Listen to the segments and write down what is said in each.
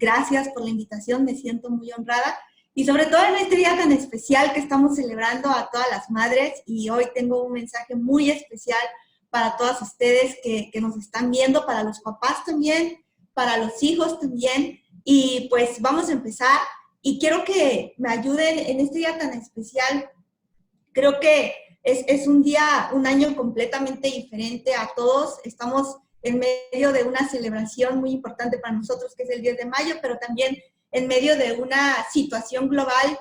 gracias por la invitación, me siento muy honrada. Y sobre todo en este día tan especial que estamos celebrando a todas las madres, y hoy tengo un mensaje muy especial para todas ustedes que nos están viendo, para los papás también, para los hijos también. Y pues vamos a empezar, y quiero que me ayuden en este día tan especial. Creo que es un día, un año completamente diferente a todos. Estamos en medio de una celebración muy importante para nosotros, que es el 10 de mayo, pero también en medio de una situación global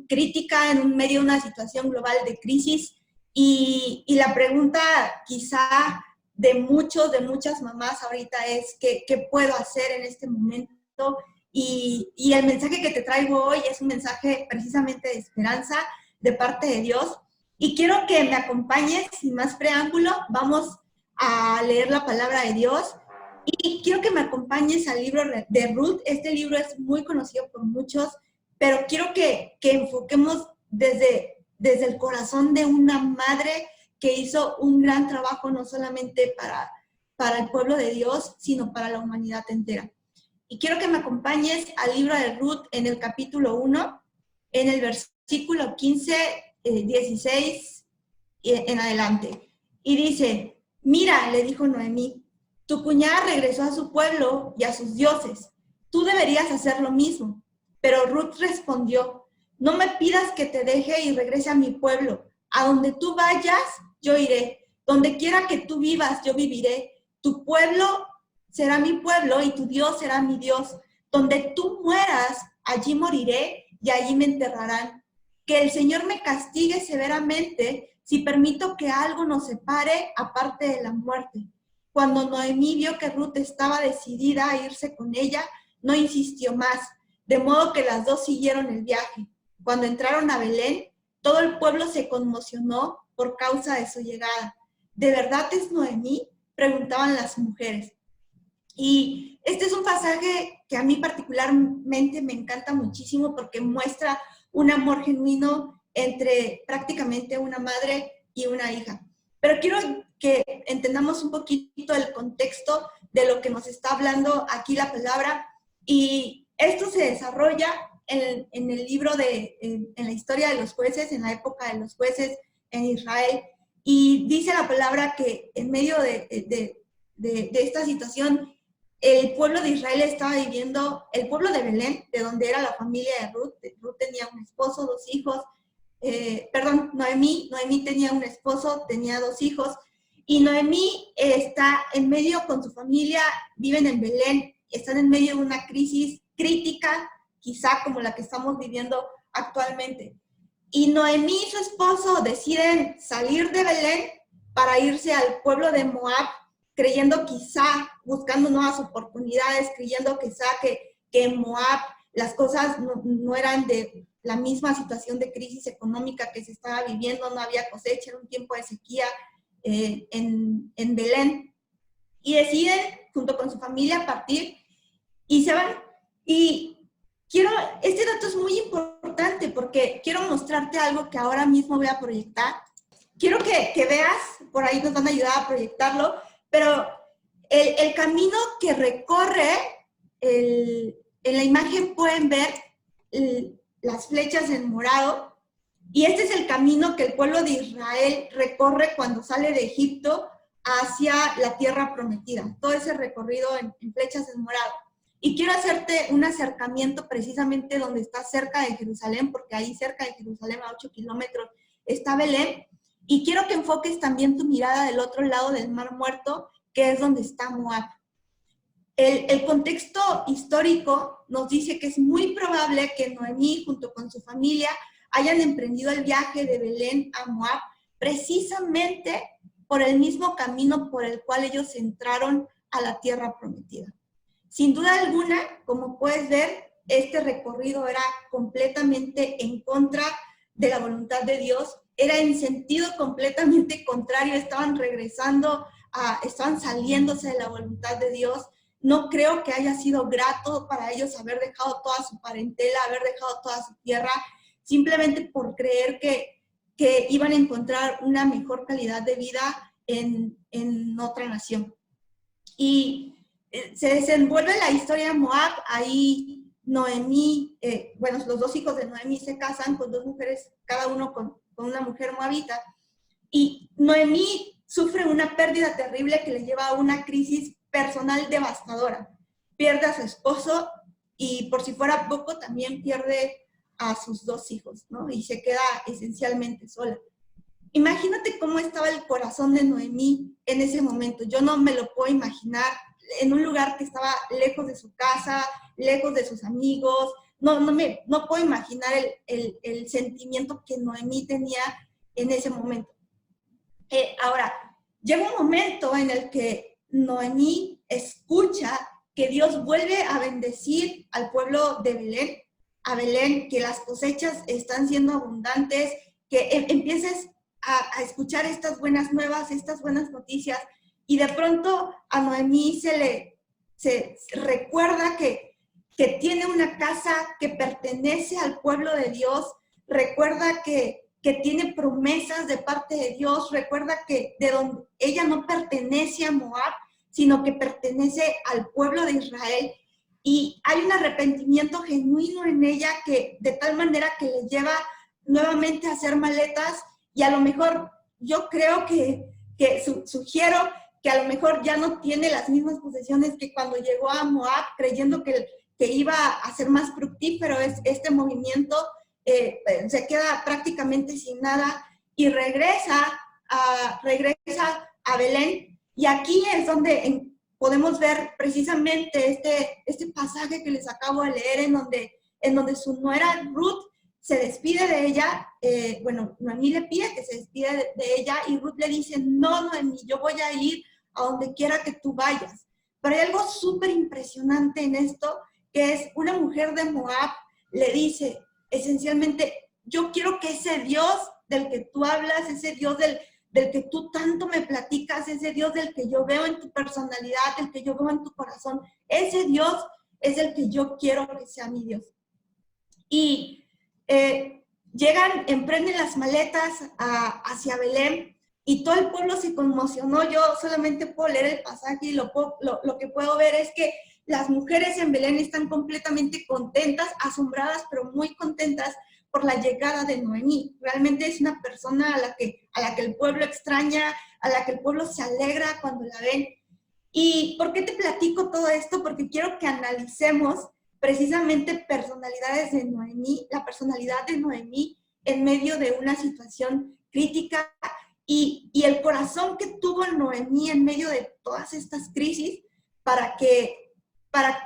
crítica, en medio de una situación global de crisis. Y la pregunta quizá de muchas mamás ahorita es, ¿qué puedo hacer en este momento? Y el mensaje que te traigo hoy es un mensaje precisamente de esperanza de parte de Dios. Y quiero que me acompañes, sin más preámbulo, vamos a leer la palabra de Dios. Y quiero que me acompañes al libro de Ruth. Este libro es muy conocido por muchos, pero quiero que enfoquemos desde el corazón de una madre que hizo un gran trabajo, no solamente para el pueblo de Dios, sino para la humanidad entera. Y quiero que me acompañes al libro de Ruth en el capítulo 1, en el versículo 15, 16 en adelante. Y dice: mira, le dijo Noemí, tu cuñada regresó a su pueblo y a sus dioses. Tú deberías hacer lo mismo. Pero Ruth respondió: no me pidas que te deje y regrese a mi pueblo. A donde tú vayas, yo iré. Donde quiera que tú vivas, yo viviré. Tu pueblo será mi pueblo y tu Dios será mi Dios. Donde tú mueras, allí moriré y allí me enterrarán. Que el Señor me castigue severamente si permito que algo nos separe aparte de la muerte. Cuando Noemí vio que Ruth estaba decidida a irse con ella, no insistió más, de modo que las dos siguieron el viaje. Cuando entraron a Belén, todo el pueblo se conmocionó por causa de su llegada. ¿De verdad es Noemí?, preguntaban las mujeres. Y este es un pasaje que a mí particularmente me encanta muchísimo porque muestra un amor genuino entre prácticamente una madre y una hija. Pero quiero que entendamos un poquito el contexto de lo que nos está hablando aquí la palabra. Y esto se desarrolla en el libro en la historia de los jueces, en la época de los jueces en Israel. Y dice la palabra que en medio de esta situación, el pueblo de Israel estaba viviendo, el pueblo de Belén, de donde era la familia de Ruth. Ruth tenía un esposo, dos hijos. Noemí tenía un esposo, tenía dos hijos. Y Noemí está en medio con su familia, viven en Belén, están en medio de una crisis crítica, quizá como la que estamos viviendo actualmente. Y Noemí y su esposo deciden salir de Belén para irse al pueblo de Moab, creyendo quizá, buscando nuevas oportunidades, creyendo quizá que en Moab las cosas no eran de la misma situación de crisis económica que se estaba viviendo, no había cosecha, era un tiempo de sequía en Belén. Y deciden, junto con su familia, partir y se van. Y este dato es muy importante porque quiero mostrarte algo que ahora mismo voy a proyectar. Quiero que veas, por ahí nos van a ayudar a proyectarlo, pero el camino que recorre, en la imagen pueden ver las flechas en morado, y este es el camino que el pueblo de Israel recorre cuando sale de Egipto hacia la tierra prometida. Todo ese recorrido en flechas en morado. Y quiero hacerte un acercamiento precisamente donde está cerca de Jerusalén, porque ahí cerca de Jerusalén, a 8 kilómetros, está Belén. Y quiero que enfoques también tu mirada del otro lado del Mar Muerto, que es donde está Moab. El contexto histórico nos dice que es muy probable que Noemí, junto con su familia, hayan emprendido el viaje de Belén a Moab precisamente por el mismo camino por el cual ellos entraron a la tierra prometida. Sin duda alguna, como puedes ver, este recorrido era completamente en contra de la voluntad de Dios, era en sentido completamente contrario, estaban saliéndose de la voluntad de Dios. No creo que haya sido grato para ellos haber dejado toda su parentela, haber dejado toda su tierra, simplemente por creer que iban a encontrar una mejor calidad de vida en otra nación. Y se desenvuelve la historia de Moab. Ahí Noemí, bueno, los dos hijos de Noemí se casan con dos mujeres, cada uno con una mujer moabita, y Noemí sufre una pérdida terrible que le lleva a una crisis personal devastadora. Pierde a su esposo y, por si fuera poco, también pierde a sus dos hijos, ¿no? Y se queda esencialmente sola. Imagínate cómo estaba el corazón de Noemí en ese momento. Yo no me lo puedo imaginar en un lugar que estaba lejos de su casa, lejos de sus amigos. No puedo imaginar el sentimiento que Noemí tenía en ese momento. Ahora, llega un momento en el que Noemí escucha que Dios vuelve a bendecir al pueblo de Belén, a Belén, que las cosechas están siendo abundantes, que empieces a escuchar estas buenas nuevas, estas buenas noticias, y de pronto a Noemí se recuerda que tiene una casa que pertenece al pueblo de Dios, recuerda que tiene promesas de parte de Dios, recuerda que de donde ella no pertenece a Moab, sino que pertenece al pueblo de Israel, y hay un arrepentimiento genuino en ella que de tal manera que le lleva nuevamente a hacer maletas, y a lo mejor yo creo que sugiero que a lo mejor ya no tiene las mismas posesiones que cuando llegó a Moab, creyendo que iba a ser más fructífero este movimiento. Se queda prácticamente sin nada y regresa a Belén. Y aquí es donde podemos ver precisamente este pasaje que les acabo de leer, en donde su nuera Ruth se despide de ella. Bueno, Noemí le pide que se despide de ella, y Ruth le dice: no, Noemí, yo voy a ir a donde quiera que tú vayas. Pero hay algo súper impresionante en esto, que es una mujer de Moab le dice, esencialmente, yo quiero que ese Dios del que tú hablas, ese Dios del que tú tanto me platicas, ese Dios del que yo veo en tu personalidad, del que yo veo en tu corazón, ese Dios es el que yo quiero que sea mi Dios. Y llegan, emprenden las maletas hacia Belén, y todo el pueblo se conmocionó. Yo solamente puedo leer el pasaje, y lo que puedo ver es que las mujeres en Belén están completamente contentas, asombradas, pero muy contentas por la llegada de Noemí. Realmente es una persona a la que el pueblo extraña, a la que el pueblo se alegra cuando la ven. ¿Y por qué te platico todo esto? Porque quiero que analicemos precisamente personalidades de Noemí, la personalidad de Noemí en medio de una situación crítica, y el corazón que tuvo Noemí en medio de todas estas crisis para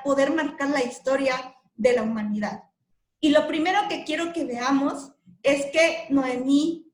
poder marcar la historia de la humanidad. Y lo primero que quiero que veamos es que Noemí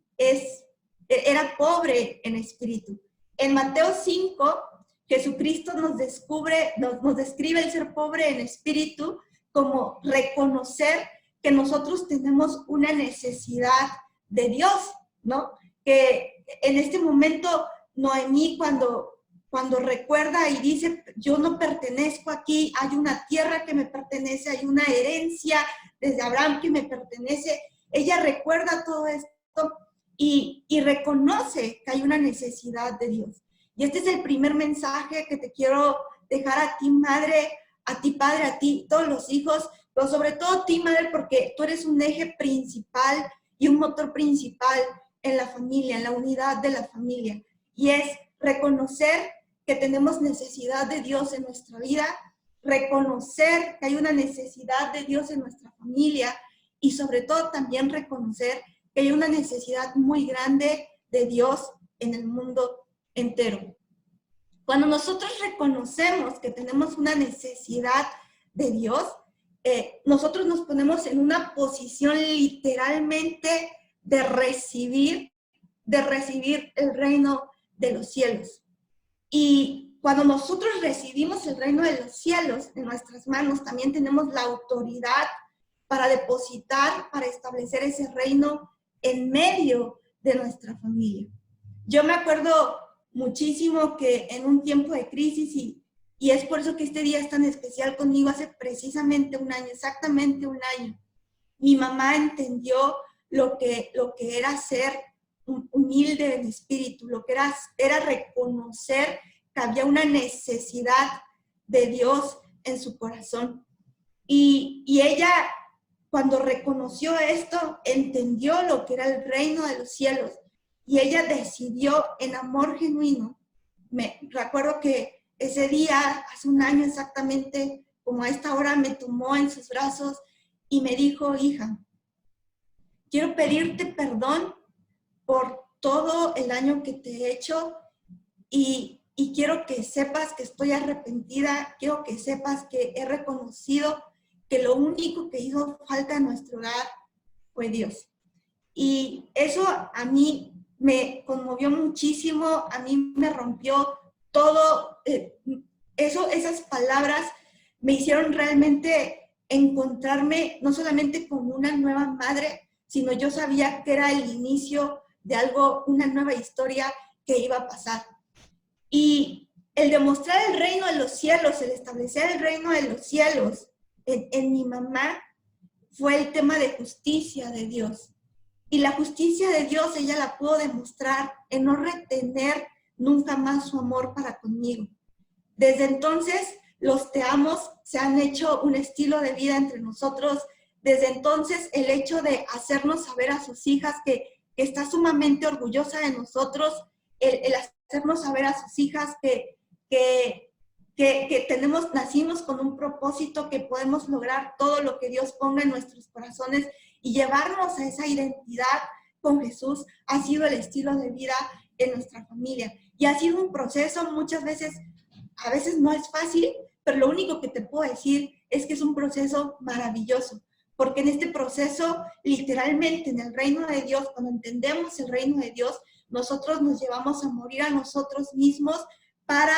era pobre en espíritu. En Mateo 5, Jesucristo nos describe el ser pobre en espíritu como reconocer que nosotros tenemos una necesidad de Dios, ¿no? Que en este momento Noemí, cuando recuerda y dice, yo no pertenezco aquí, hay una tierra que me pertenece, hay una herencia desde Abraham que me pertenece, ella recuerda todo esto y reconoce que hay una necesidad de Dios. Y este es el primer mensaje que te quiero dejar a ti, madre, a ti, padre, a ti, todos los hijos, pero sobre todo a ti, madre, porque tú eres un eje principal y un motor principal en la familia, en la unidad de la familia. Y es reconocer que tenemos necesidad de Dios en nuestra vida, reconocer que hay una necesidad de Dios en nuestra familia, y sobre todo también reconocer que hay una necesidad muy grande de Dios en el mundo entero. Cuando nosotros reconocemos que tenemos una necesidad de Dios, nosotros nos ponemos en una posición literalmente de recibir el reino de los cielos. Y cuando nosotros recibimos el reino de los cielos en nuestras manos, también tenemos la autoridad para depositar, para establecer ese reino en medio de nuestra familia. Yo me acuerdo muchísimo que en un tiempo de crisis, y es por eso que este día es tan especial conmigo, hace precisamente un año, exactamente un año, mi mamá entendió lo que era ser humilde en espíritu, lo que era reconocer que había una necesidad de Dios en su corazón. Y ella, cuando reconoció esto, entendió lo que era el reino de los cielos. Y ella decidió en amor genuino. Me recuerdo que ese día, hace un año exactamente, como a esta hora, me tomó en sus brazos y me dijo: hija, quiero pedirte perdón por todo el daño que te he hecho y quiero que sepas que estoy arrepentida, quiero que sepas que he reconocido que lo único que hizo falta en nuestro hogar fue Dios. Y eso a mí me conmovió muchísimo, a mí me rompió todo. Esas palabras me hicieron realmente encontrarme no solamente con una nueva madre, sino yo sabía que era el inicio de algo, una nueva historia que iba a pasar. Y el demostrar el reino de los cielos, el establecer el reino de los cielos en mi mamá fue el tema de justicia de Dios. Y la justicia de Dios ella la pudo demostrar en no retener nunca más su amor para conmigo. Desde entonces, los te amos se han hecho un estilo de vida entre nosotros. Desde entonces, el hecho de hacernos saber a sus hijas que está sumamente orgullosa de nosotros, el hacernos saber a sus hijas que nacimos con un propósito, que podemos lograr todo lo que Dios ponga en nuestros corazones y llevarnos a esa identidad con Jesús, ha sido el estilo de vida en nuestra familia. Y ha sido un proceso, muchas veces, a veces no es fácil, pero lo único que te puedo decir es que es un proceso maravilloso, porque en este proceso, literalmente, en el reino de Dios, cuando entendemos el reino de Dios, nosotros nos llevamos a morir a nosotros mismos para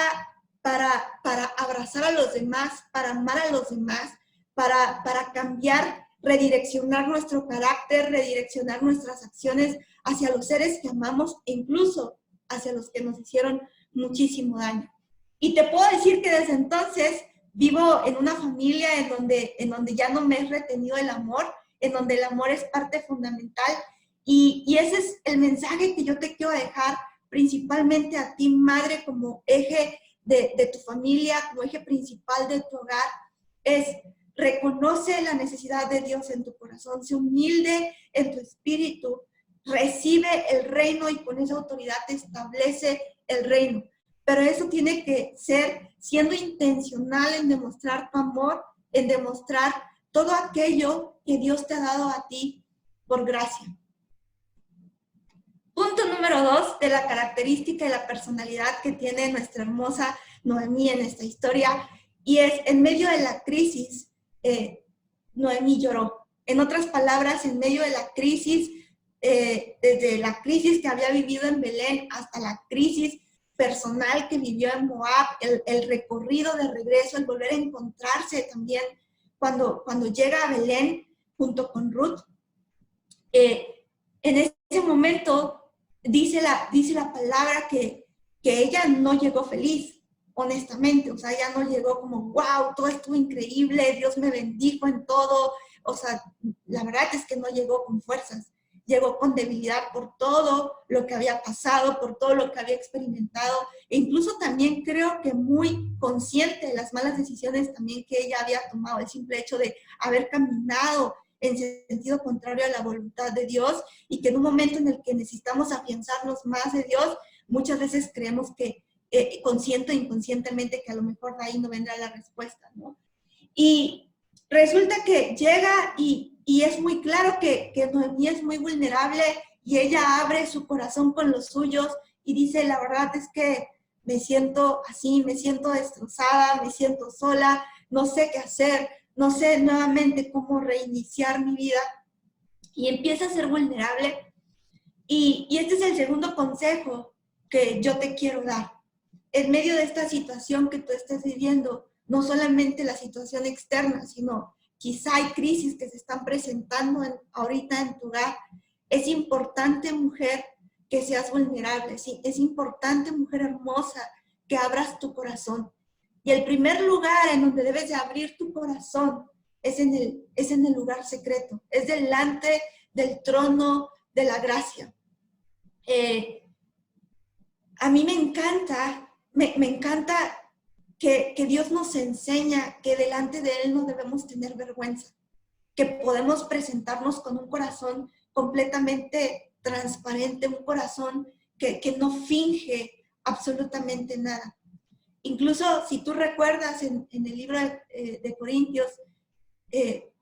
abrazar a los demás, para amar a los demás, para cambiar, redireccionar nuestro carácter, redireccionar nuestras acciones hacia los seres que amamos e incluso hacia los que nos hicieron muchísimo daño. Y te puedo decir que desde entonces vivo en una familia en donde ya no me es retenido el amor, en donde el amor es parte fundamental. Y ese es el mensaje que yo te quiero dejar principalmente a ti, madre, como eje de tu familia, como eje principal de tu hogar, es: reconoce la necesidad de Dios en tu corazón, sé humilde en tu espíritu, recibe el reino y con esa autoridad establece el reino. Pero eso tiene que ser siendo intencional en demostrar tu amor, en demostrar todo aquello que Dios te ha dado a ti por gracia. Punto número 2 de la característica y la personalidad que tiene nuestra hermosa Noemí en esta historia, y es: en medio de la crisis, Noemí lloró. En otras palabras, en medio de la crisis, desde la crisis que había vivido en Belén hasta la crisis personal que vivió en Moab, el recorrido de regreso, el volver a encontrarse también cuando llega a Belén junto con Ruth, en ese momento dice la palabra que ella no llegó feliz, honestamente. O sea, ella no llegó como: wow, todo estuvo increíble, Dios me bendijo en todo. O sea, la verdad es que no llegó con fuerzas, llegó con debilidad por todo lo que había pasado, por todo lo que había experimentado, e incluso también creo que muy consciente de las malas decisiones también que ella había tomado, el simple hecho de haber caminado en sentido contrario a la voluntad de Dios, y que en un momento en el que necesitamos afianzarnos más de Dios, muchas veces creemos que consciente o inconscientemente que a lo mejor de ahí no vendrá la respuesta, ¿no? Y resulta que llega y es muy claro que Noemí es muy vulnerable y ella abre su corazón con los suyos y dice: la verdad es que me siento así, me siento destrozada, me siento sola, no sé qué hacer, no sé nuevamente cómo reiniciar mi vida. Y empieza a ser vulnerable. Y este es el segundo consejo que yo te quiero dar. En medio de esta situación que tú estás viviendo, no solamente la situación externa, sino quizá hay crisis que se están presentando ahorita en tu hogar, es importante, mujer, que seas vulnerable. ¿Sí? Es importante, mujer hermosa, que abras tu corazón. Y el primer lugar en donde debes de abrir tu corazón es en el lugar secreto, es delante del trono de la gracia. A mí me encanta que Dios nos enseña que delante de Él no debemos tener vergüenza, que podemos presentarnos con un corazón completamente transparente, un corazón que no finge absolutamente nada. Incluso si tú recuerdas en el libro de Corintios,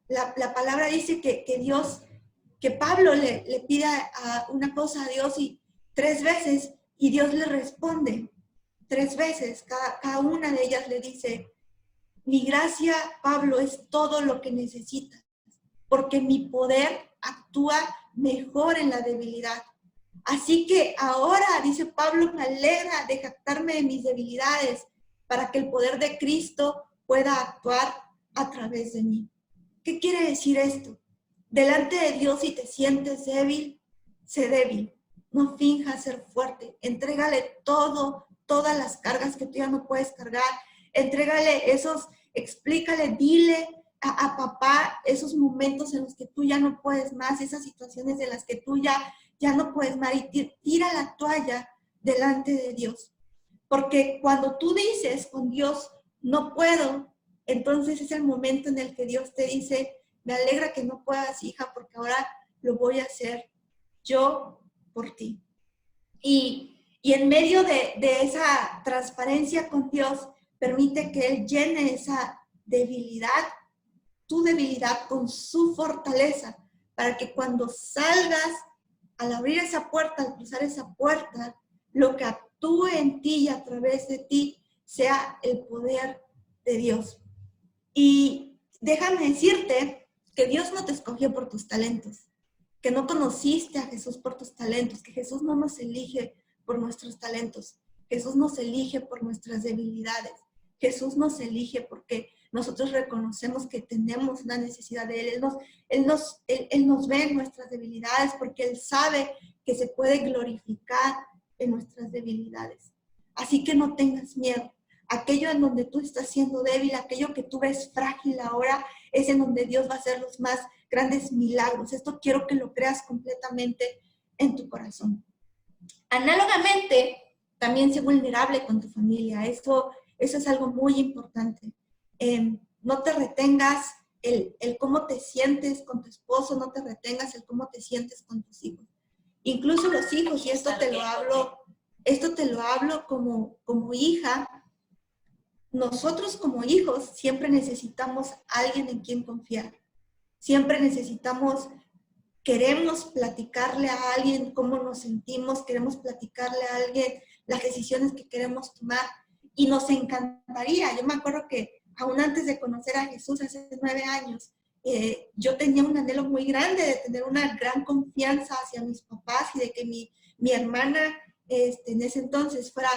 la palabra dice que Dios, que Pablo le pide una cosa a Dios y 3 veces, y Dios le responde 3 veces. Cada una de ellas le dice: mi gracia, Pablo, es todo lo que necesitas, porque mi poder actúa mejor en la debilidad. Así que ahora, dice Pablo, me alegra de jactarme de mis debilidades para que el poder de Cristo pueda actuar a través de mí. ¿Qué quiere decir esto? Delante de Dios, si te sientes débil, sé débil. No finjas ser fuerte. Entrégale todas las cargas que tú ya no puedes cargar. Entrégale explícale, dile a papá esos momentos en los que tú ya no puedes más, esas situaciones en las que tú ya no puedes más, y tira la toalla delante de Dios. Porque cuando tú dices con Dios, no puedo, entonces es el momento en el que Dios te dice: me alegra que no puedas, hija, porque ahora lo voy a hacer yo por ti. Y en medio de esa transparencia con Dios, permite que Él llene esa debilidad, tu debilidad, con su fortaleza, para que cuando salgas, al abrir esa puerta, al cruzar esa puerta, lo que actúe en ti y a través de ti sea el poder de Dios. Y déjame decirte que Dios no te escogió por tus talentos, que no conociste a Jesús por tus talentos, que Jesús no nos elige por nuestros talentos, Jesús nos elige por nuestras debilidades, Jesús nos elige porque nosotros reconocemos que tenemos una necesidad de Él. Él nos ve en nuestras debilidades porque Él sabe que se puede glorificar en nuestras debilidades. Así que no tengas miedo. Aquello en donde tú estás siendo débil, aquello que tú ves frágil ahora, es en donde Dios va a hacer los más grandes milagros. Esto quiero que lo creas completamente en tu corazón. Análogamente, también sé vulnerable con tu familia. Eso es algo muy importante. No te retengas el cómo te sientes con tu esposo, no te retengas el cómo te sientes con tus hijos. Incluso los hijos, y esto te lo hablo como hija. Nosotros como hijos siempre necesitamos a alguien en quien confiar. Siempre queremos platicarle a alguien cómo nos sentimos, queremos platicarle a alguien las decisiones que queremos tomar, y nos encantaría. Yo me acuerdo que aún antes de conocer a Jesús, hace 9 años, yo tenía un anhelo muy grande de tener una gran confianza hacia mis papás y de que mi hermana en ese entonces fuera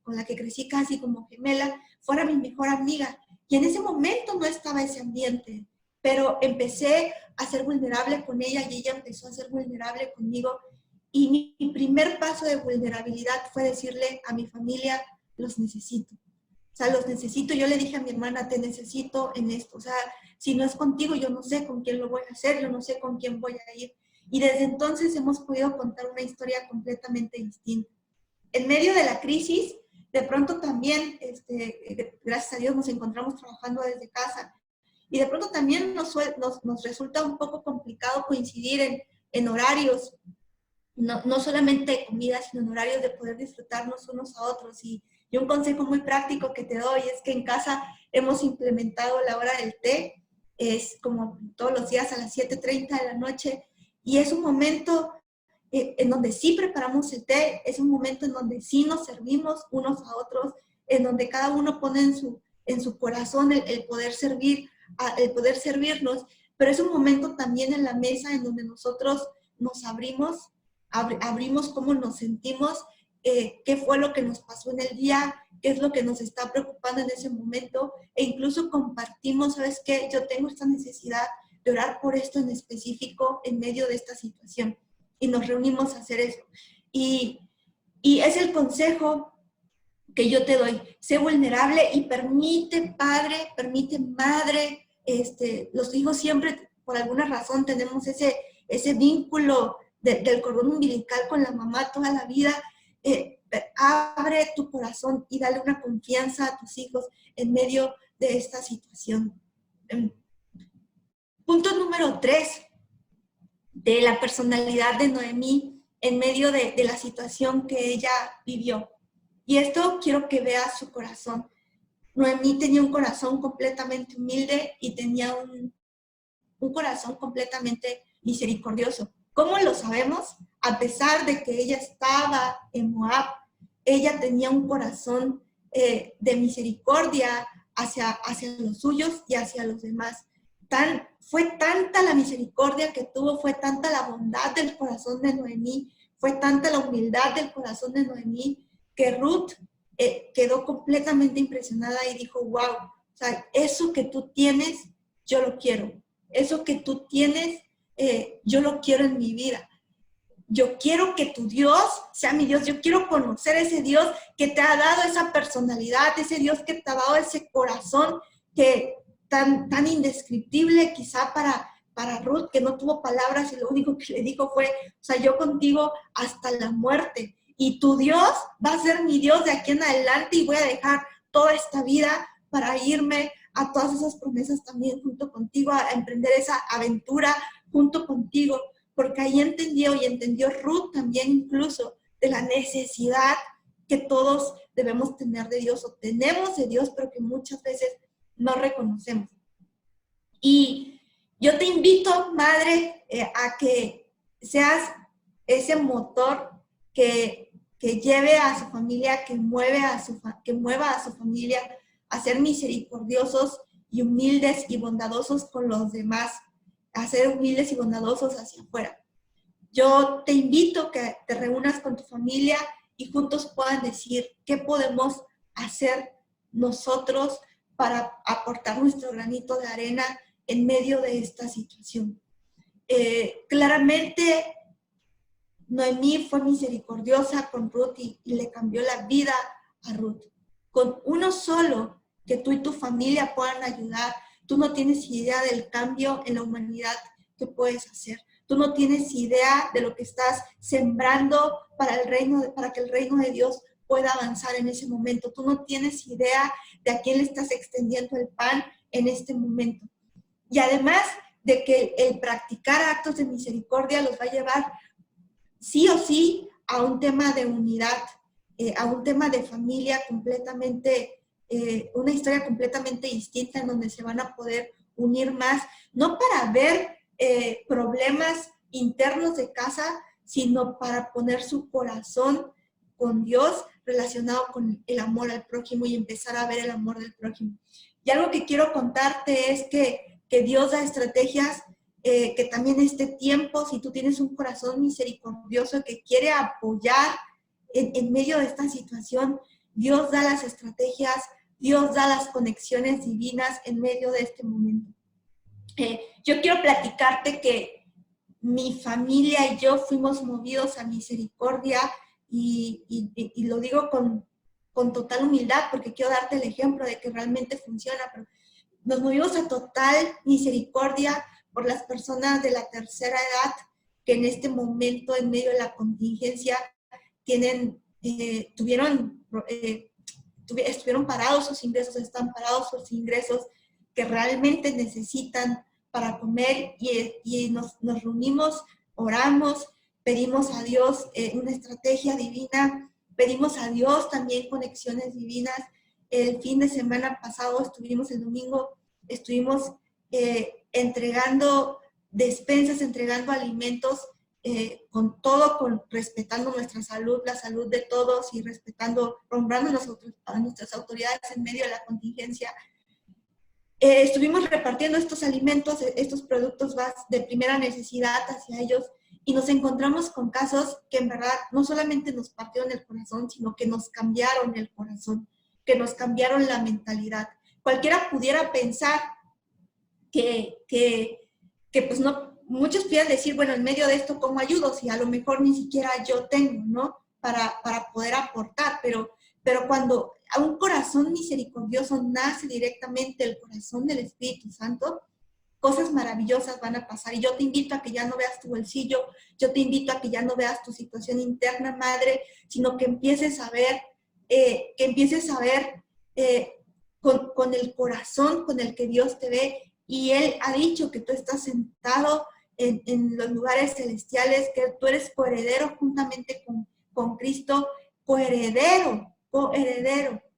con la que crecí casi como gemela, fuera mi mejor amiga. Y en ese momento no estaba ese ambiente, pero empecé a ser vulnerable con ella y ella empezó a ser vulnerable conmigo. Y mi primer paso de vulnerabilidad fue decirle a mi familia: los necesito. O sea, los necesito. Yo le dije a mi hermana: te necesito en esto. O sea, si no es contigo, yo no sé con quién lo voy a hacer, yo no sé con quién voy a ir. Y desde entonces hemos podido contar una historia completamente distinta. En medio de la crisis, de pronto también, gracias a Dios, nos encontramos trabajando desde casa. Y de pronto también nos resulta un poco complicado coincidir en horarios, no solamente comida, sino en horarios de poder disfrutarnos unos a otros. Y un consejo muy práctico que te doy es que en casa hemos implementado la hora del té, es como todos los días a las 7:30 de la noche, y es un momento en donde sí preparamos el té, es un momento en donde sí nos servimos unos a otros, en donde cada uno pone en su corazón el poder servirnos, pero es un momento también en la mesa en donde nosotros nos abrimos cómo nos sentimos, qué fue lo que nos pasó en el día, qué es lo que nos está preocupando en ese momento, e incluso compartimos: ¿sabes qué? Yo tengo esta necesidad de orar por esto en específico en medio de esta situación. Y nos reunimos a hacer eso. Y es el consejo que yo te doy: sé vulnerable y permite, padre, permite, madre. Los hijos siempre, por alguna razón, tenemos ese vínculo del cordón umbilical con la mamá toda la vida. abre tu corazón y dale una confianza a tus hijos en medio de esta situación. Punto número 3 de la personalidad de Noemí en medio de la situación que ella vivió. Y esto quiero que veas su corazón. Noemí tenía un corazón completamente humilde y tenía un corazón completamente misericordioso. ¿Cómo lo sabemos? A pesar de que ella estaba en Moab, ella tenía un corazón de misericordia hacia los suyos y hacia los demás. Fue tanta la misericordia que tuvo, fue tanta la bondad del corazón de Noemí, fue tanta la humildad del corazón de Noemí, que Ruth quedó completamente impresionada y dijo, wow, o sea, eso que tú tienes, yo lo quiero. Eso que tú tienes, yo lo quiero en mi vida. Yo quiero que tu Dios sea mi Dios. Yo quiero conocer ese Dios que te ha dado esa personalidad, ese Dios que te ha dado ese corazón que tan indescriptible quizá para Ruth, que no tuvo palabras y lo único que le dijo fue, o sea, yo contigo hasta la muerte. Y tu Dios va a ser mi Dios de aquí en adelante y voy a dejar toda esta vida para irme a todas esas promesas también junto contigo, a emprender esa aventura junto contigo, porque ahí entendió Ruth también incluso de la necesidad que todos debemos tener de Dios o tenemos de Dios, pero que muchas veces no reconocemos. Y yo te invito, madre, a que seas ese motor que lleve a su familia, que mueva a su familia a ser misericordiosos y humildes y bondadosos con los demás, a ser humildes y bondadosos hacia afuera. Yo te invito a que te reúnas con tu familia y juntos puedan decir qué podemos hacer nosotros para aportar nuestro granito de arena en medio de esta situación. Claramente, Noemí fue misericordiosa con Ruth y le cambió la vida a Ruth. Con uno solo que tú y tu familia puedan ayudar, tú no tienes idea del cambio en la humanidad que puedes hacer. Tú no tienes idea de lo que estás sembrando para que el reino de Dios pueda avanzar en ese momento. Tú no tienes idea de a quién le estás extendiendo el pan en este momento. Y además de que el practicar actos de misericordia los va a llevar sí o sí a un tema de unidad, a un tema de familia completamente, una historia completamente distinta en donde se van a poder unir más, no para ver problemas internos de casa, sino para poner su corazón con Dios relacionado con el amor al prójimo y empezar a ver el amor del prójimo. Y algo que quiero contarte es que Dios da estrategias, que también este tiempo, si tú tienes un corazón misericordioso que quiere apoyar en medio de esta situación, Dios da las estrategias, Dios da las conexiones divinas en medio de este momento. Yo quiero platicarte que mi familia y yo fuimos movidos a misericordia y lo digo con total humildad porque quiero darte el ejemplo de que realmente funciona, pero nos movimos a total misericordia por las personas de la tercera edad que en este momento, en medio de la contingencia, estuvieron parados sus ingresos, están parados sus ingresos que realmente necesitan para comer y nos reunimos, oramos, pedimos a Dios una estrategia divina, pedimos a Dios también conexiones divinas. El fin de semana pasado el domingo, estuvimos entregando despensas, entregando alimentos, respetando nuestra salud, la salud de todos y honrando a nuestras autoridades en medio de la contingencia. Estuvimos repartiendo estos alimentos, estos productos de primera necesidad hacia ellos y nos encontramos con casos que en verdad no solamente nos partieron el corazón, sino que nos cambiaron el corazón, que nos cambiaron la mentalidad. Cualquiera pudiera pensar que pues no, muchos pudieran decir, bueno, en medio de esto, ¿cómo ayudo? Si a lo mejor ni siquiera yo tengo, ¿no? Para poder aportar, pero cuando a un corazón misericordioso nace directamente el corazón del Espíritu Santo, cosas maravillosas van a pasar. Y yo te invito a que ya no veas tu bolsillo, yo te invito a que ya no veas tu situación interna, madre, sino que empieces a ver, con el corazón con el que Dios te ve. Y Él ha dicho que tú estás sentado en los lugares celestiales, que tú eres coheredero juntamente con Cristo, coheredero,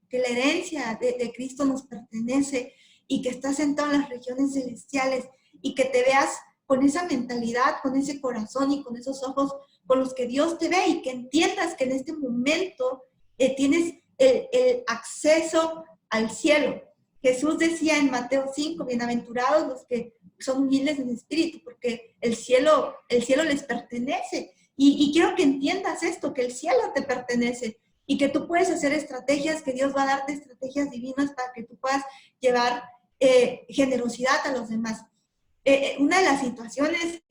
que la herencia de Cristo nos pertenece y que estás sentado en las regiones celestiales y que te veas con esa mentalidad, con ese corazón y con esos ojos con los que Dios te ve, y que entiendas que en este momento tienes el acceso al cielo. Jesús decía en Mateo 5, bienaventurados los que son humildes en espíritu, porque el cielo les pertenece. Y quiero que entiendas esto, que el cielo te pertenece y que tú puedes hacer estrategias, que Dios va a darte estrategias divinas para que tú puedas llevar generosidad a los demás. Una de las situaciones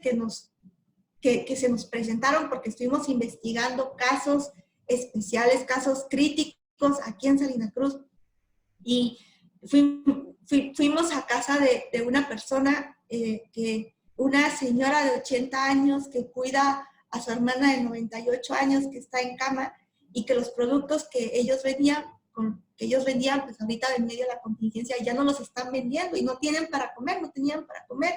que se nos presentaron, porque estuvimos investigando casos especiales, casos críticos aquí en Salina Cruz, y fuimos a casa de una persona, una señora de 80 años que cuida a su hermana de 98 años que está en cama, y que los productos que ellos vendían, pues ahorita en medio de la contingencia ya no los están vendiendo y no tienen para comer, no tenían para comer.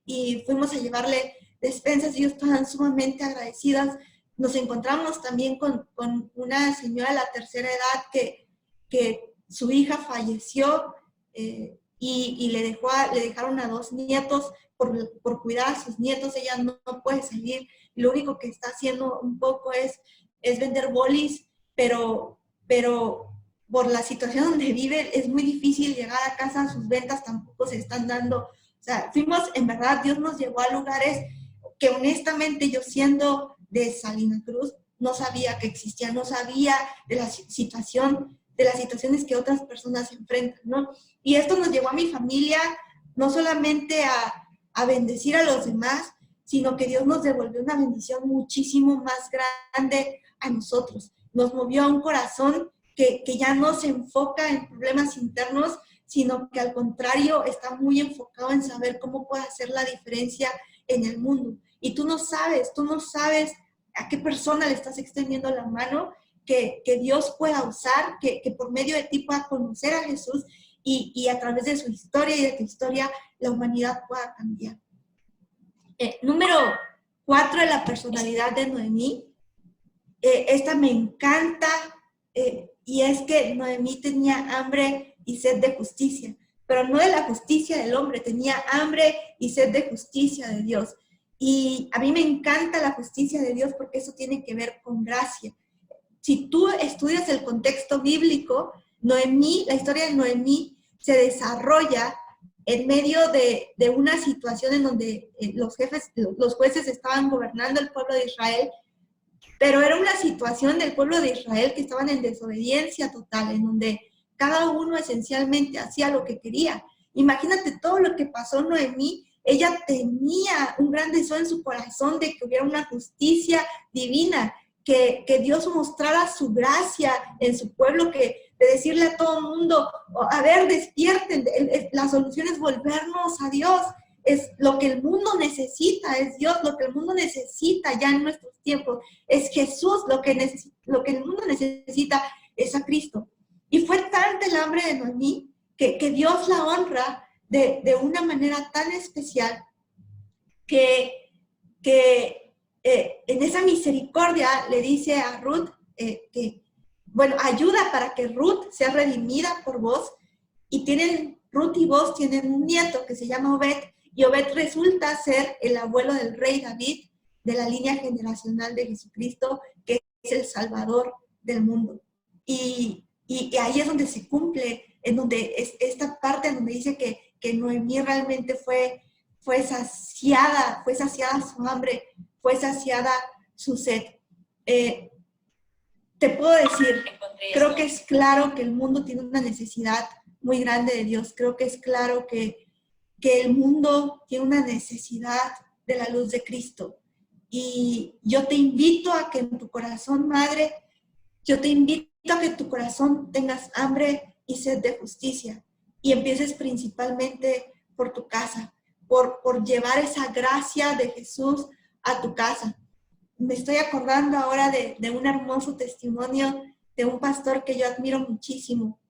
Y fuimos a llevarle despensas y ellos estaban sumamente agradecidas. Nos encontramos también con una señora de la tercera edad que su hija falleció y le dejaron a 2 nietos por cuidar a sus nietos. Ella no puede salir. Lo único que está haciendo un poco es vender bolis, pero por la situación donde vive es muy difícil llegar a casa, sus ventas tampoco se están dando. O sea, en verdad, Dios nos llevó a lugares que honestamente yo, siendo de Salina Cruz, no sabía que existía, no sabía de las situaciones que otras personas enfrentan, ¿no? Y esto nos llevó a mi familia no solamente a bendecir a los demás, sino que Dios nos devolvió una bendición muchísimo más grande a nosotros. Nos movió a un corazón que ya no se enfoca en problemas internos, sino que al contrario está muy enfocado en saber cómo puede hacer la diferencia en el mundo. Y tú no sabes a qué persona le estás extendiendo la mano, que Dios pueda usar, que por medio de ti pueda conocer a Jesús y a través de su historia y de tu historia la humanidad pueda cambiar. Número 4 de la personalidad de Noemí. Esta me encanta, y es que Noemí tenía hambre y sed de justicia, pero no de la justicia del hombre, tenía hambre y sed de justicia de Dios. Y a mí me encanta la justicia de Dios porque eso tiene que ver con gracia. Si tú estudias el contexto bíblico, Noemí, la historia de Noemí se desarrolla en medio de una situación en donde los jueces estaban gobernando el pueblo de Israel, pero era una situación del pueblo de Israel que estaban en desobediencia total, en donde cada uno esencialmente hacía lo que quería. Imagínate todo lo que pasó Noemí. Ella tenía un gran deseo en su corazón de que hubiera una justicia divina, que Dios mostrara su gracia en su pueblo, de decirle a todo el mundo, a ver, despierten, la solución es volvernos a Dios. Es lo que el mundo necesita, es Dios lo que el mundo necesita ya en nuestros tiempos, es Jesús lo que el mundo necesita, es a Cristo. Y fue tanta el hambre de Noemí que Dios la honra de una manera tan especial que en esa misericordia le dice a Ruth ayuda para que Ruth sea redimida por vos, y Ruth y vos tienen un nieto que se llama Obed, y Obed resulta ser el abuelo del rey David, de la línea generacional de Jesucristo, que es el Salvador del mundo. Y ahí es donde se cumple, en donde es esta parte en donde dice que Noemí realmente fue saciada su hambre, fue saciada su sed. Te puedo decir, creo que es claro que el mundo tiene una necesidad muy grande de Dios. Creo que es claro que el mundo tiene una necesidad de la luz de Cristo. Y yo te invito a que en tu corazón, madre, yo te invito a que en tu corazón tengas hambre y sed de justicia, y empieces principalmente por tu casa. por llevar esa gracia de Jesús a tu casa. Me estoy acordando ahora de un hermoso testimonio de un pastor que yo admiro muchísimo,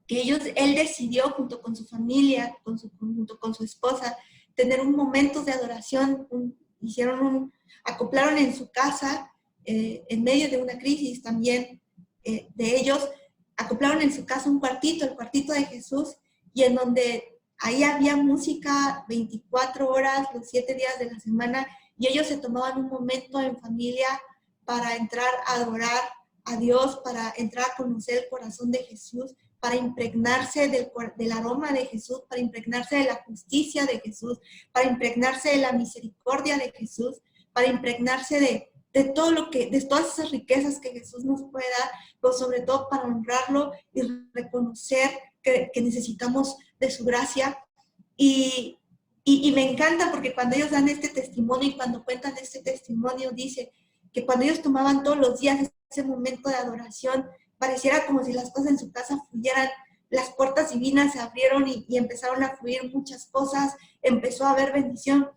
que él decidió junto con su familia, junto con su esposa, tener un momento de adoración, acoplaron en su casa, en medio de una crisis también de ellos, acoplaron en su casa un cuartito, el cuartito de Jesús, y en donde ahí había música 24 horas, los 7 días de la semana, y ellos se tomaban un momento en familia para entrar a adorar a Dios, para entrar a conocer el corazón de Jesús, para impregnarse del aroma de Jesús, para impregnarse de la justicia de Jesús, para impregnarse de la misericordia de Jesús, para impregnarse de todas esas riquezas que Jesús nos puede dar, pero sobre todo para honrarlo y reconocer que necesitamos de su gracia. Y me encanta porque cuando ellos dan este testimonio y cuando cuentan este testimonio, dice que cuando ellos tomaban todos los días ese momento de adoración, pareciera como si las cosas en su casa fluyeran, las puertas divinas se abrieron y empezaron a fluir muchas cosas, empezó a haber bendición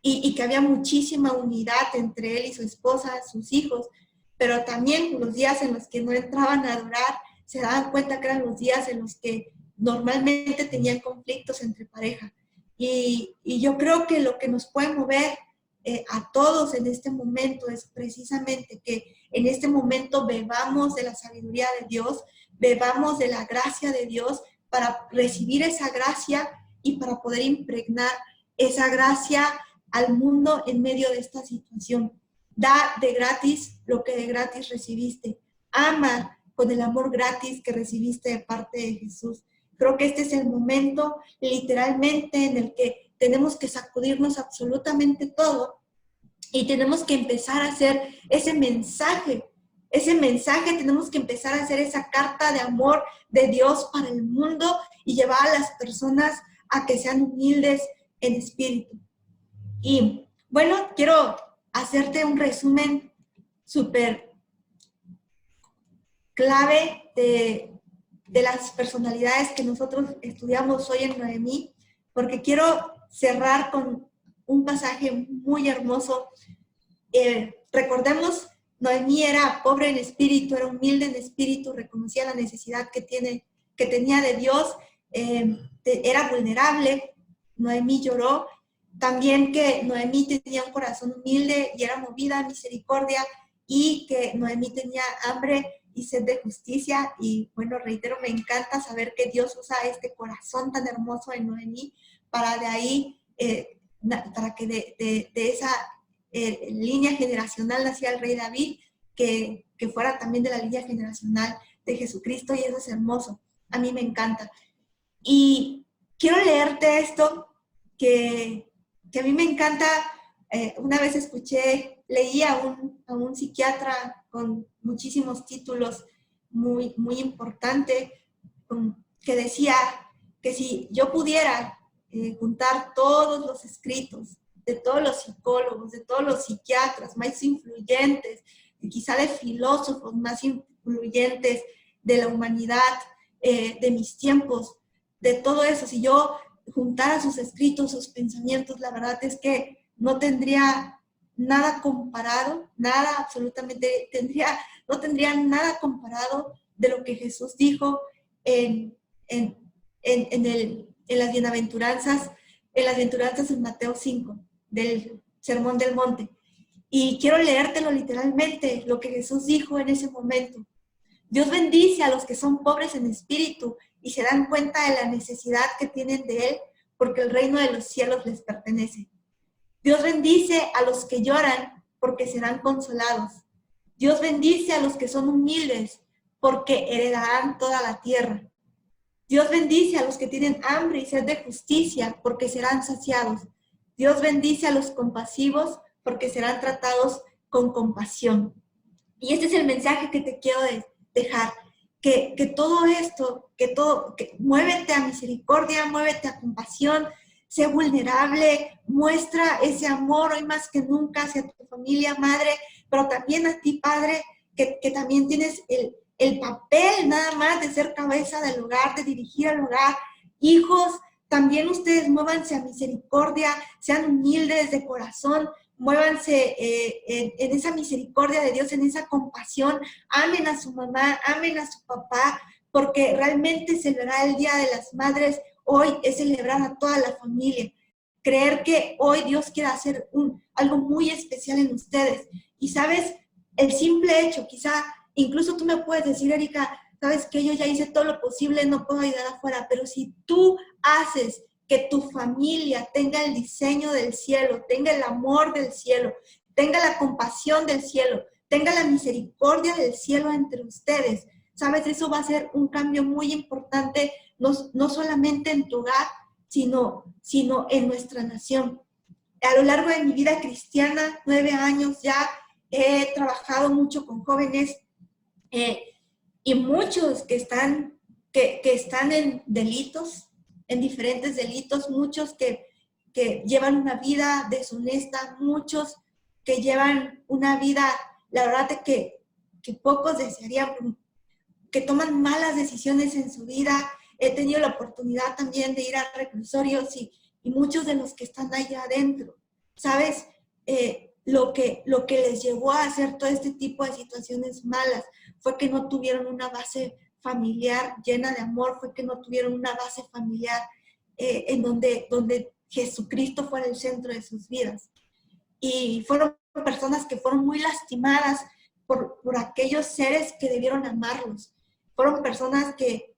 y que había muchísima unidad entre él y su esposa, sus hijos, pero también los días en los que no entraban a adorar, se daban cuenta que eran los días en los que normalmente tenían conflictos entre pareja. Y yo creo que lo que nos puede mover a todos en este momento es precisamente que en este momento bebamos de la sabiduría de Dios, bebamos de la gracia de Dios para recibir esa gracia y para poder impregnar esa gracia al mundo en medio de esta situación. Da de gratis lo que de gratis recibiste. Ama con el amor gratis que recibiste de parte de Jesús. Creo que este es el momento literalmente en el que tenemos que sacudirnos absolutamente todo y tenemos que empezar a hacer ese mensaje, tenemos que empezar a hacer esa carta de amor de Dios para el mundo y llevar a las personas a que sean humildes en espíritu. Y bueno, quiero hacerte un resumen súper clave de las personalidades que nosotros estudiamos hoy en Noemí, porque quiero cerrar con un pasaje muy hermoso. Recordemos, Noemí era pobre en espíritu, era humilde en espíritu, reconocía la necesidad que tenía de Dios, era vulnerable. Noemí lloró. También que Noemí tenía un corazón humilde y era movida a misericordia, y que Noemí tenía hambre y sed de justicia. Y bueno, reitero, me encanta saber que Dios usa este corazón tan hermoso en Noemí para de ahí, para que de esa línea generacional naciera el rey David, que fuera también de la línea generacional de Jesucristo, y eso es hermoso. A mí me encanta. Y quiero leerte esto que a mí me encanta. Una vez leí a un psiquiatra con muchísimos títulos muy, muy importante, que decía que si yo pudiera juntar todos los escritos de todos los psicólogos, de todos los psiquiatras más influyentes, y quizá de filósofos más influyentes de la humanidad, de mis tiempos, de todo eso, si yo juntara sus escritos, sus pensamientos, la verdad es que no tendría nada comparado, nada, absolutamente, no tendría nada comparado de lo que Jesús dijo en las bienaventuranzas en Mateo 5, del Sermón del Monte. Y quiero leértelo literalmente, lo que Jesús dijo en ese momento. Dios bendice a los que son pobres en espíritu y se dan cuenta de la necesidad que tienen de Él, porque el reino de los cielos les pertenece. Dios bendice a los que lloran, porque serán consolados. Dios bendice a los que son humildes, porque heredarán toda la tierra. Dios bendice a los que tienen hambre y sed de justicia, porque serán saciados. Dios bendice a los compasivos, porque serán tratados con compasión. Y este es el mensaje que te quiero dejar, que todo esto, que muévete a misericordia, muévete a compasión, sé vulnerable, muestra ese amor hoy más que nunca hacia tu familia, madre, pero también a ti, padre, que también tienes el papel nada más de ser cabeza del hogar, de dirigir al hogar. Hijos, también ustedes muévanse a misericordia, sean humildes de corazón, muévanse en esa misericordia de Dios, en esa compasión, amen a su mamá, amen a su papá, porque realmente celebrar el Día de las Madres hoy es celebrar a toda la familia. Creer que hoy Dios quiere hacer algo muy especial en ustedes. Y sabes, el simple hecho, quizá incluso tú me puedes decir, Erika, sabes que yo ya hice todo lo posible, no puedo ayudar afuera, pero si tú haces que tu familia tenga el diseño del cielo, tenga el amor del cielo, tenga la compasión del cielo, tenga la misericordia del cielo entre ustedes, sabes, eso va a ser un cambio muy importante, no solamente en tu hogar, sino en nuestra nación. A lo largo de mi vida cristiana, 9 años ya, he trabajado mucho con jóvenes y muchos que están en delitos, en diferentes delitos, muchos que llevan una vida deshonesta, muchos que llevan una vida, la verdad es que pocos desearían, que toman malas decisiones en su vida. He tenido la oportunidad también de ir a reclusorios y muchos de los que están allá adentro, ¿sabes? Lo que les llevó a hacer todo este tipo de situaciones malas fue que no tuvieron una base familiar llena de amor, fue que no tuvieron una base familiar en donde Jesucristo fuera el centro de sus vidas. Y fueron personas que fueron muy lastimadas por aquellos seres que debieron amarlos. Fueron personas que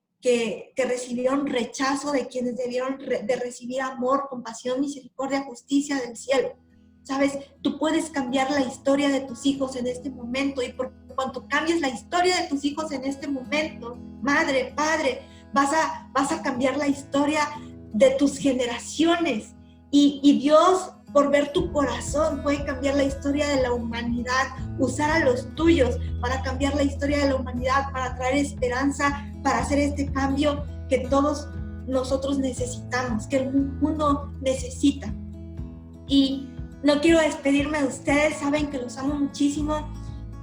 recibieron rechazo de quienes debieron de recibir amor, compasión, misericordia, justicia del cielo. ¿Sabes? Tú puedes cambiar la historia de tus hijos en este momento, y por cuanto cambies la historia de tus hijos en este momento, madre, padre, vas a cambiar la historia de tus generaciones, y Dios, por ver tu corazón, puede cambiar la historia de la humanidad, usar a los tuyos para cambiar la historia de la humanidad, para traer esperanza, para hacer este cambio que todos nosotros necesitamos, que el mundo necesita. Y no quiero despedirme de ustedes, saben que los amo muchísimo,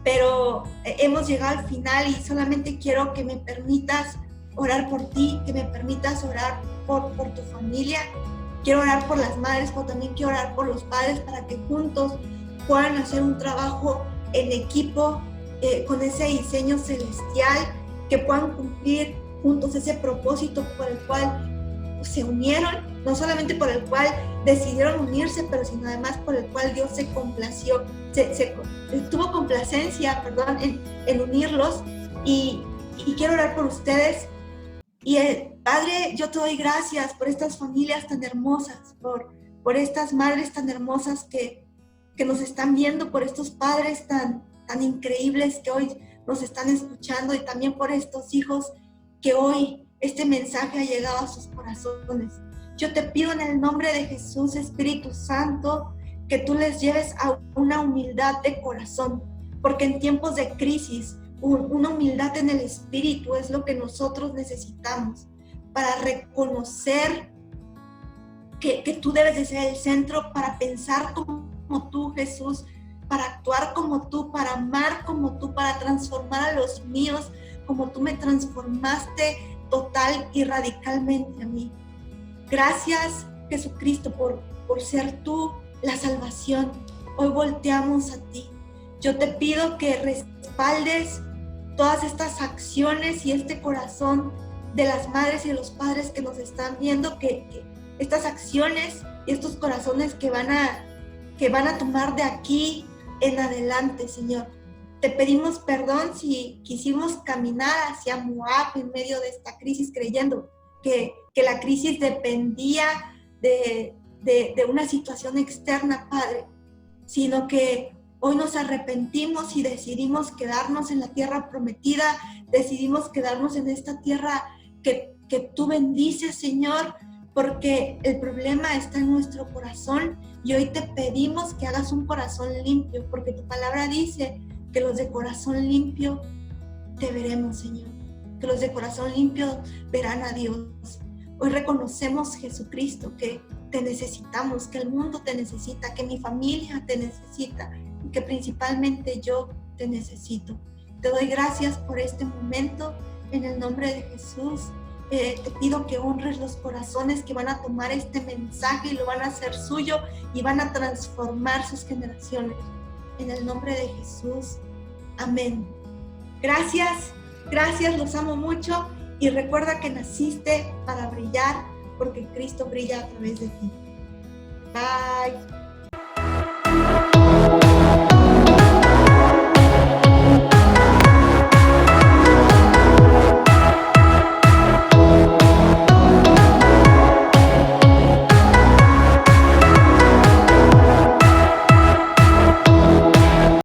pero hemos llegado al final y solamente quiero que me permitas orar por ti, que me permitas orar por tu familia. Quiero orar por las madres, pero también quiero orar por los padres para que juntos puedan hacer un trabajo en equipo con ese diseño celestial, que puedan cumplir juntos ese propósito por el cual se unieron, no solamente por el cual decidieron unirse, pero sino además por el cual Dios se complació, tuvo complacencia, en unirlos. Y quiero orar por ustedes. Y Padre, yo te doy gracias por estas familias tan hermosas, por estas madres tan hermosas que nos están viendo, por estos padres tan increíbles que hoy nos están escuchando, y también por estos hijos que hoy este mensaje ha llegado a sus corazones. Yo te pido en el nombre de Jesús, Espíritu Santo, que tú les lleves a una humildad de corazón, porque en tiempos de crisis, una humildad en el espíritu es lo que nosotros necesitamos para reconocer que tú debes de ser el centro, para pensar como tú, Jesús, para actuar como tú, para amar como tú, para transformar a los míos como tú me transformaste total y radicalmente a mí. Gracias, Jesucristo, por ser tú la salvación. Hoy volteamos a ti. Yo te pido que respaldes todas estas acciones y este corazón de las madres y de los padres que nos están viendo, que estas acciones y estos corazones que van a tomar de aquí en adelante, Señor. Te pedimos perdón si quisimos caminar hacia Moab en medio de esta crisis, creyendo que la crisis dependía de una situación externa, Padre, sino que hoy nos arrepentimos y decidimos quedarnos en la tierra prometida, decidimos quedarnos en esta tierra que tú bendices, Señor, porque el problema está en nuestro corazón, y hoy te pedimos que hagas un corazón limpio, porque tu palabra dice que los de corazón limpio te veremos, Señor, que los de corazón limpio verán a Dios. Hoy reconocemos, Jesucristo, que te necesitamos, que el mundo te necesita, que mi familia te necesita, y que principalmente yo te necesito. Te doy gracias por este momento en el nombre de Jesús, te pido que honres los corazones que van a tomar este mensaje y lo van a hacer suyo y van a transformar sus generaciones. En el nombre de Jesús. Amén. Gracias, gracias, los amo mucho y recuerda que naciste para brillar porque Cristo brilla a través de ti. Bye.